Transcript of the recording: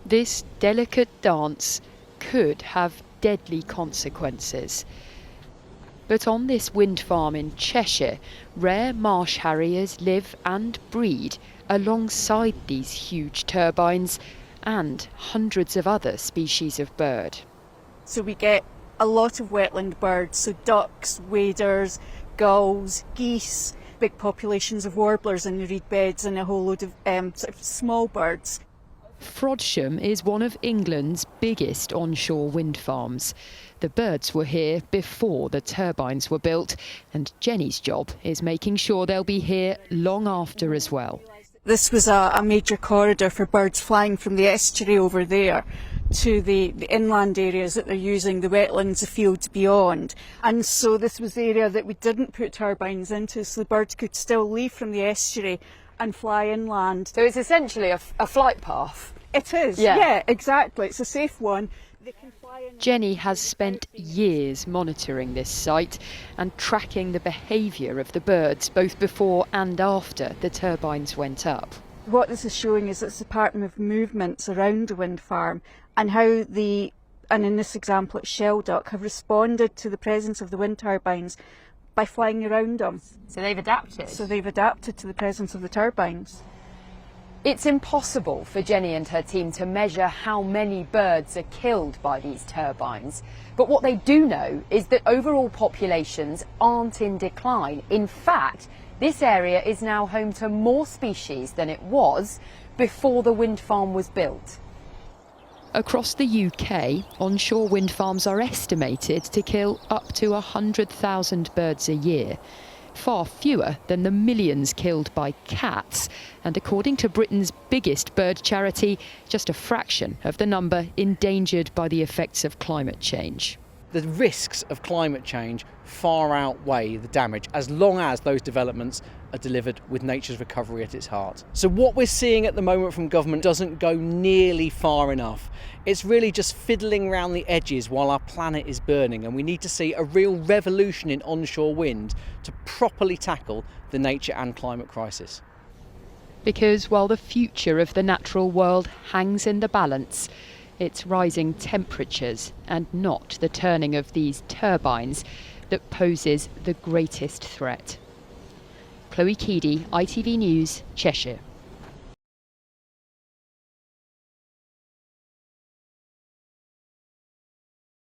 This delicate dance could have deadly consequences. But on this wind farm in Cheshire, rare marsh harriers live and breed alongside these huge turbines and hundreds of other species of bird. So we get a lot of wetland birds, so ducks, waders, gulls, geese, big populations of warblers in the reed beds and a whole load of sort of small birds. Frodsham is one of England's biggest onshore wind farms. The birds were here before the turbines were built, and Jenny's job is making sure they'll be here long after as well. This was a major corridor for birds flying from the estuary over there to the inland areas that they're using, the wetlands, the fields beyond. And so this was the area that we didn't put turbines into, so the birds could still leave from the estuary and fly inland. So it's essentially a flight path. It is, yeah, exactly. It's a safe one. They can fly in. Jenny has spent years monitoring this site and tracking the behaviour of the birds both before and after the turbines went up. What this is showing is it's the pattern of movements around the wind farm and how and in this example it's shelduck, have responded to the presence of the wind turbines by flying around them. So they've adapted. So they've adapted to the presence of the turbines. It's impossible for Jenny and her team to measure how many birds are killed by these turbines. But what they do know is that overall populations aren't in decline. In fact, this area is now home to more species than it was before the wind farm was built. Across the UK, onshore wind farms are estimated to kill up to 100,000 birds a year. Far fewer than the millions killed by cats, and according to Britain's biggest bird charity, just a fraction of the number endangered by the effects of climate change. The risks of climate change far outweigh the damage, as long as those developments are delivered with nature's recovery at its heart. So what we're seeing at the moment from government doesn't go nearly far enough. It's really just fiddling around the edges while our planet is burning, and we need to see a real revolution in onshore wind to properly tackle the nature and climate crisis. Because while the future of the natural world hangs in the balance, it's rising temperatures and not the turning of these turbines that poses the greatest threat. Keedy, ITV News, Cheshire.